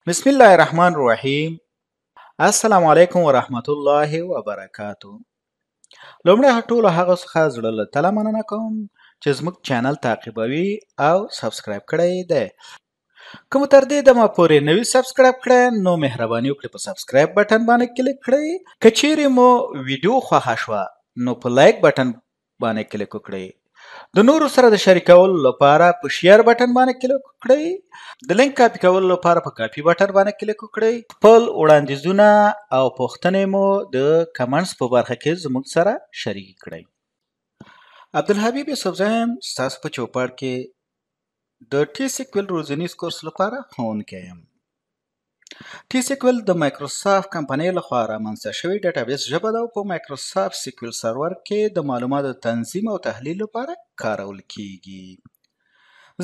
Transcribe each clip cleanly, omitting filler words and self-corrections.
بسم الله الرحمن الرحیم. السلام علیکم ورحمت الله وبرکاتو. لومړی ټولو هغه څخه زړه له تله مننه کوم چې زموږ چینل تعقیبوي او سبسکرایب کړی دی. کوم تر دې دمه پورې نوي سبسکرایب کړئ نو مهرباني وکړئ په سبسکرایب بټن باندې کلیک کړئ. که چیرې مو ویډیو خوښه شوه نو په لایک بټن باندې کلیک وکړئ. د نورو سره د شریکولو لپاره په شیر بټن باندې کلیک وکړئ. د لینک کاپی کولو لپاره په کاپی بټن باندې کلیک وکړئ. خپل وړاندیزونه او پوښتنې مو د کمنټس په برخه کې زموږ سره شریک کړئ. عبدالحبیب یوسفزی یم، ستاسو په چوپړ کې د T-SQL روزنیز کورس لپاره ښوونکی یم. T-SQL د مایکروسافت کمپنۍ لخوا رامنځته شوې ډیټابیس ژبه ده او په مایکروسافت سیکویل سرور کې د معلوماتو تنظیم او تحلیل لپاره کارول کیږي.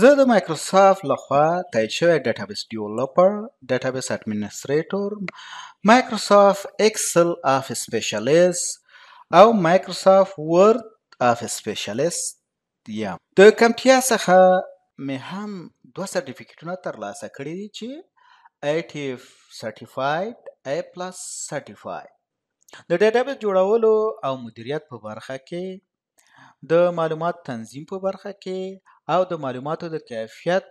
زه د مایکروسافت لخوا تایید شوی ډیټابیس ډیولپر، ډیټابیس اډمنسټریټور، مایکروسافت ایکسل آفیس سپیشلیست او مایکروسافت ورد آفیس سپیشلیست یم. د کمپیا څخه مې هم دوه سرټیفیکیټونه ترلاسه کړي دي چې ITF سرټیفاید A+ سرټیفاید. د ډیټابیس جوړولو او مدیریت په برخه کې، د معلومات تنظیم په برخه کې او د معلوماتو د کیفیت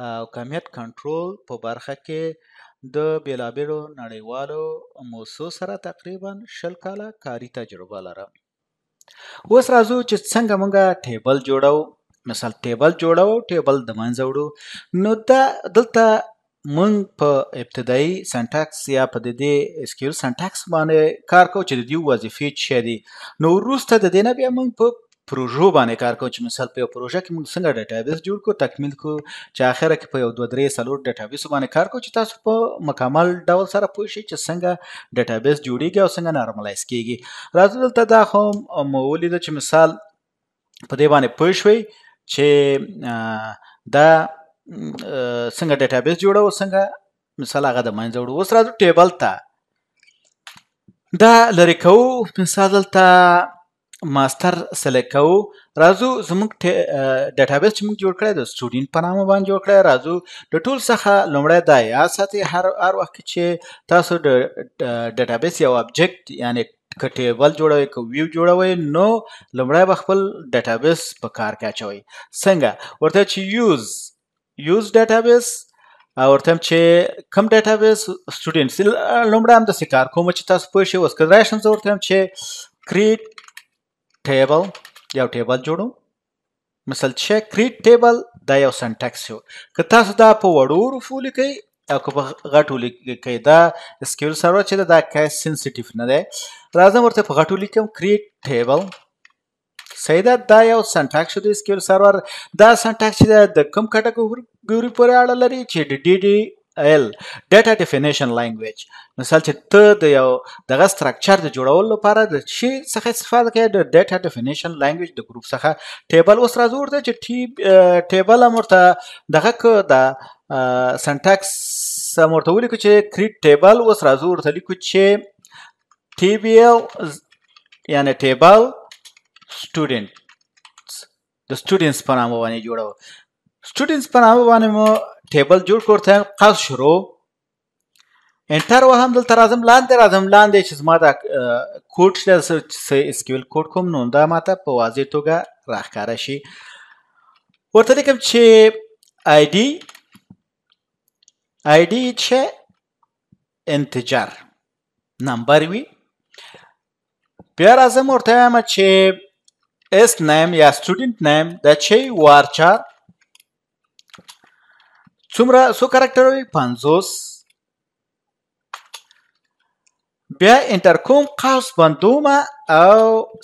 او کمیت کنټرول په برخه کې د بیلابیلو نړیوالو موسسو سره تقریبا 20 کاله کاري تجربه لرم. اوس راځو چې څنګه مونږه ټیبل جوړو. مثال ټیبل جوړو، ټیبل د منځه وړو. نو دا دلته مونږ په ابتدایي سنټکس یا په د دې SQL سنټکس باندې کار کوو چې د دې وظیفې څه دي. نو وروسته د دې نه بیا مونږ په پروژو باندې کار کوو چې مثال په یو پروژه کې مونږ څنګه ډیټابیس جوړ کړو، تکمیل کړو، چې اخره کې په یو 2 3 4 ډیټابیس باندې کار کوو چې تاسو په مکمل ډول سره پوه شئ چې څنګه ډیټابیس جوړیږي او څنګه نارملایز کیږي. راځو دلته دا خو مو ولیده چې مثال په دې باندې پوه شوئ چې دا څنګه ډیټابیس جوړو، څنګه مثال هغه د منځه وړو. اوس راځو ټیبل ته، دا لرې کوو. مثال دلته ماستر سلیکټ کوو. راځو زموږ ډیټابیس چې موږ جوړ کړی د سټوډنټ په نامه باندې جوړ کړی. راځو د ټول څخه لومړی دا یاد ساتئ هر وخت چې تاسو د ډیټابیس یو ابجیکټ یعنی که ټیبل جوړوئ که ویو جوړوئ نو لومړی به خپل ډیټابیس په کار کې اچوئ. څنګه ورته چې یوز ډیټابیس او ورته چې کوم ډیټابیس سټوډنټس لومړی هم داسې کار کوم چې تاسو پوه شئ. اوس که راشم زه ورته چې کریټ ټیبل یو ټیبل جوړو. مثال چې کریټ ټیبل دا یو سنټکس شو. که تاسو دا په وړو حروفو لیکئ او که په غټو لیکئ، دا SQL سرور چې دا کیس سنسټیو نه دی. راځم ورته په غټو لیکم کریټ ټیبل. صحیح ده، دا یو سنټکس شو د SQL سرور. دا سنټکس چې د کوم کټګوري پورې اړه لري چې د DDL ډیټا ډیفینیشن لینګویج. مثال چې ته د یو دغه ستراکچر د جوړولو لپاره د شي څخه استفاده کوي د ډیټا ډیفینیشن لینګویج د ګروپ څخه ټیبل. اوس راځو ورته چې ټیبل هم ورته دغه که د سنټکس هم ورته ولیکو چې کریټ ټیبل. اوس راځو ورته لیکو چې TBL یعنی ټیبل سټوډنټس، د سټوډنټس په نامه باندې جوړو. سټوډنټس په نامه باندې مو ټیبل جوړ کړو. ورته قوس شروع انټر وهم. دلته راځم لاندې چې زما دا کوډ چې SQL کوډ کوم نو دا ماته په واضح توګه راښکاره شي. ورته لیکم چې ID چې انتجر نمبر وي. بیا راځم ورته وایم چې اس نیم یا سټوډنټ نیم دا چې وارچار څومره څو کاراکټر وي 50. بیا انټر کوم، قوس بندوم او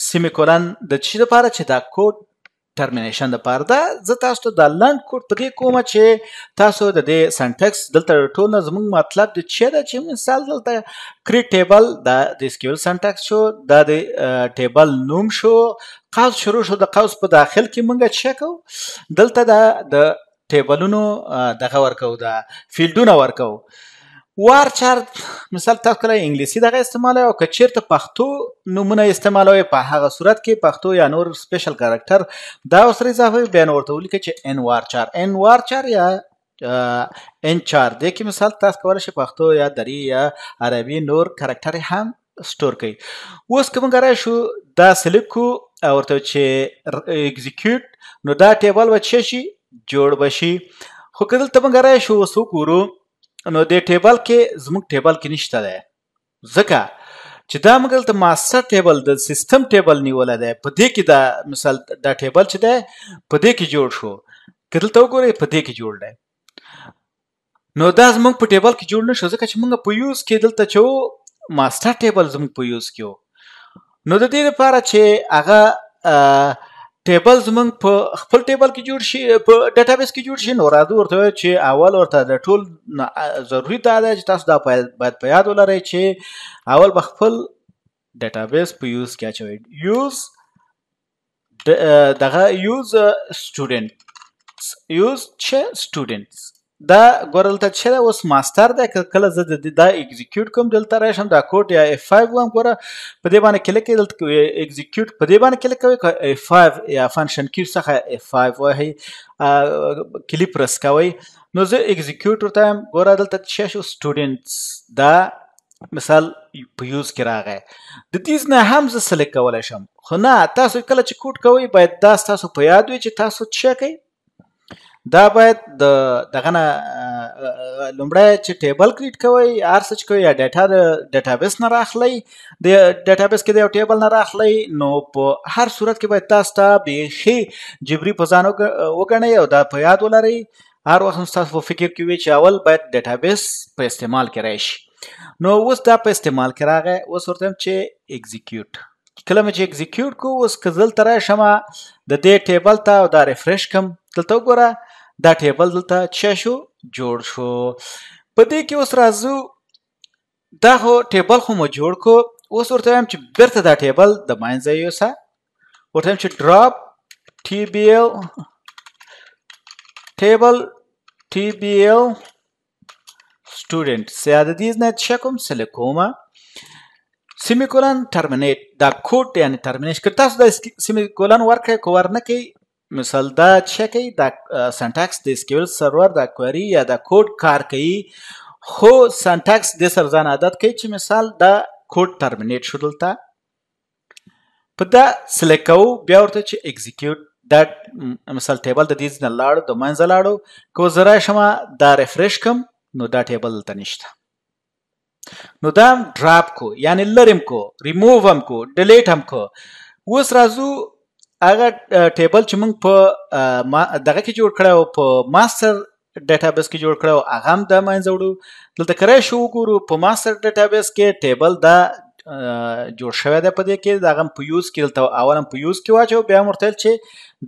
سیمیکولن د چی لپاره چې دا کوډ ټرمینیشن لپاره ده. زه تاسو ته دا لنډ کوډ په دې کومه چې تاسو د دې سنټکس دلته ټول نه زموږ مطلب د چې ده چې مثال دلته کریټ ټیبل دا د SQL سنټکس شو، دا د ټیبل نوم شو، قوس شروع شو. د قوس په داخل کې مونږ څه کوو، دلته د ټیبلونو دغه ورکو، د فیلډونه ورکو. وارچار مثال تاسو کله انګلیسي دغه استعمالوئ او که چیرته پښتو نومونه استعمالوئ په هغه صورت کې پښتو یا نور سپیشل کاراکټر دا ورسره اضافه وي. بیا نو ورته ولیکئ چې ان وارچار یا انچار دې کې مثال تاسو کولای شئ پښتو یا دري یا عربي نور کرکټر هم سٹور کړئ. اوس که موږ راشو دا سلیکټ کو او ورته چې اگزیکیوټ نو دا ټیبل به څه شي جوړ بشي. خو که دلته موږ راشو اوس وګورو نو دې ټیبل کې زموږ ټیبل کې نشته دی ځکه چې دا موږ دلته ماستر ټیبل د سیستم ټیبل نیولی دی په دې کې دا مثال دا ټیبل چې دی په دې کې جوړ شو. که دلته وګورئ په دې کې جوړ دی نو دا زموږ په ټیبل کې جوړ نشو ځکه چې موږ په یوز کې دلته چې ماستر ټیبل زموږ په یوز کې و. نو د دې لپاره چې هغه ټیبل زموږ په خپل ټیبل کې جوړ شي په ډیټابیس کې جوړ شي نو راځو ورته چې اول ورته د ټول ضروري دا ده چې تاسو دا باید په یاد ولرئ چې اول به خپل ډیټابیس په یوز کې اچوئ. یوز سټوډنټ یوز چې سټوډنټس دا ګوره دلته چې ده اوس ماستر دی که کله زه دا اگزیکیوټ کوم دلته راشم دا کوډ یا F5 وم ګوره په دې باندې کلیک کوئ دلته اگزیکیوټ په دې باندې کلیک کوئ که F5 یا فنکشن کی څخه F5 وهئ کلی پرس کوئ نو زه اگزیکیوټ ورته یم ګوره دلته څه شو سټوډنټس دا مثال په یوز کې راغی. د دې نه هم زه سلیکټ کولی شم خو نه تاسو کله چې کوډ کوئ باید دا ستاسو په یاد وي چې تاسو څه کوئ. دا باید د دغه نه لومړی چې ټیبل کریټ کوئ هر څه چې کوئ یا ډیټا د ډیټابیس نه راخلئ د ډیټابیس کې د یو ټیبل نه راخلئ نو په هر صورت کې باید تاسو ته بیخي جبري په ځان وګڼئ او دا په یاد ولرئ هر وخت تاسو په فکر کې وي چې اول باید ډیټابیس په استعمال کې راشي. نو اوس دا په استعمال کې راغی اوس ورته یم چې اگزیکیوټ کله مې چې اگزیکیوټ کو اوس که دلته راشم د دې ټیبل ته او دا ریفریش کم دلته وګوره دا ټیبل دلته څه شو جوړ شو. په دې کې اوس راځو دا خو ټیبل خو مو جوړ کو اوس ورته وایم چې بیرته دا ټیبل د منځه یوسه ورته وایم چې ډراپ TBL ټیبل TBL students یا د دې نه څه کوم سلیکټ کومه سیمیکولن ترمینیټ دا کوډ یعنی ترمینیشن که تاسو د سیمیکولن ورکړئ که ور نه کوئ مثال دا څه کوي دا سنټاکس د SQL سرور دا کوئري یا دا کوډ کار کوي خو سنټاکس د سر ځان عادت کوي چې مثال دا کوډ ترمینیټ شو دلته په دا سلیکټ کوو بیا ورته چې اگزیکیوټ دا مثال ټیبل د دې نه لاړو د منځه لاړو که زه راشم دا ریفریش کم نو دا ټیبل دلته نشته نو دا ډراپ کو یعنی لرم کو ریموو هم کو ډیلیټ هم کو. اوس راځو هغه ټیبل چې موږ په دغه کې جوړ کړی او په ماستر ډیټابیس کې جوړ کړی او هغه هم د منځه وړو دلته که راشو وګورو په ماستر ډیټابیس کې ټیبل دا جوړ شوی دی په دې کې د هغه هم په یوز کې دلته اول هم په یوز کې واچو بیا هم ورته ویل چې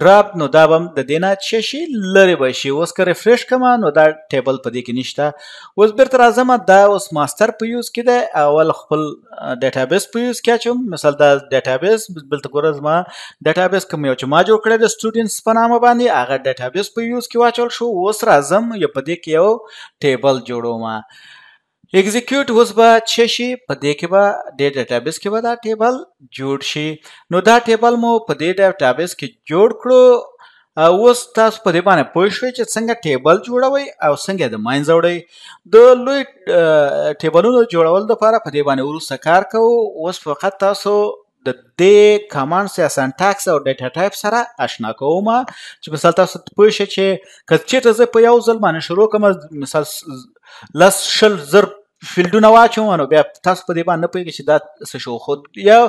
ډراپ نو دا به هم د دې نه څه شي لرې به شي. اوس که ریفریش کړم نو دا ټیبل په دې کې نشته. اوس بیرته راځم دا اوس ماستر په یوز کې دی اول خپل ډیټابیس په یوز کې اچوم مثال دا ډیټابیس بلته ګوره زما ډیټابیس کوم یو چې ما جوړ کړی د سټوډنټس په نامه باندې هغه ډیټابیس په یوز کې واچول شو. اوس راځم یا په دې کې یو ټیبل جوړوم اگزیکیوټ اوس به څه شي په دې کې به د ډیټابیس کې به دا ټیبل جوړ شي. نو دا ټیبل مو په دې ډیټابیس کې جوړ کړو اوس تاسو په دې باندې پوه شئ چې څنګه ټیبل جوړوئ او څنګه د منځه وړئ. د لوی ټیبلونو جوړول لپاره په دې باندې وروسته کار کوو. اوس فقط تاسو د دې کمانډس یا سنټاکس او ډیټا ټایپ سره آشنا کوم چې مثال تاسو پوه شئ چې که چېرته زه په یو ځل باندې شروع کوم مثال لس شل زر فیلډونه واچوم نو بیا تاسو په دې باندې نه پوهېږئ چې دا څه شو خو یو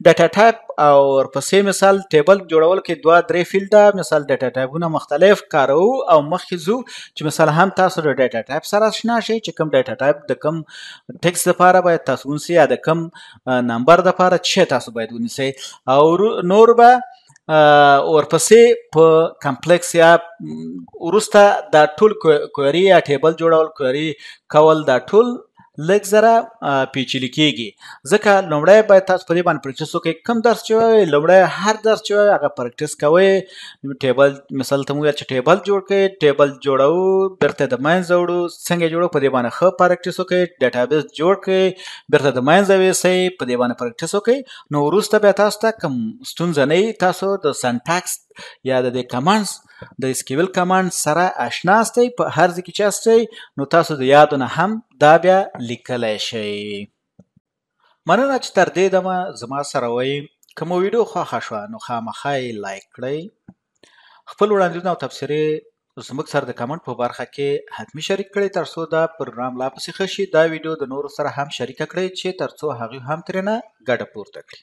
ډیټا ټایپ او ورپسې مثال ټیبل جوړول کې دوه درې فیلډه مثال ډیټا ټایپونه مختلف کاروو او مخکې ځو چې مثال هم تاسو د ډیټا ټایپ سره آشنا شئ چې کوم ډیټا ټایپ د کوم ټکس دپاره باید تاسو ونیسئ یا د کوم نمبر دپاره څه تاسو باید ونیسئ او نور به ورپسې په کمپلیکس یا وروسته دا ټول کوئري یا ټیبل جوړول کوئري کول دا ټول لږ زره پیچلي کېږي ځکه لومړی باید تاسو په دې باندې پریکټس وکړئ. کوم درس چې وایي لومړی هر درس چې وایي هغه پریکټس کوئ. ټیبل مثال ته مو ویل چې ټیبل جوړ کړئ ټیبل جوړو بیرته د منځه وړو څنګه جوړو په دې باندې ښه پریکټس وکړئ. ډیټابیس جوړ کړئ بیرته د منځه ویسئ په دې باندې پریکټس وکړئ نو وروسته بیا تاسو ته کوم ستونزه نه وي تاسو د سنټاکس یا د دې کمانډس د SQL کمانډ سره آشنا یاستئ په هر ځای کې چې یاستئ نو تاسو د یادو نه هم دا بیا لیکلی شئ. مننه چې تر دې دمه زما سره وئ. که مو ویډیو خوښه شوه نو خامخا یې لایک کړئ. خپل وړاندیزونه او تبصرې زموږ سره د کمنټ په برخه کې حتمي شریک کړئ ترڅو دا پروګرام لا پسې ښه شي. دا ویډیو د نورو سره هم شریکه کړئ چې ترڅو هغوی هم ترېنه ګټه پورته کړي.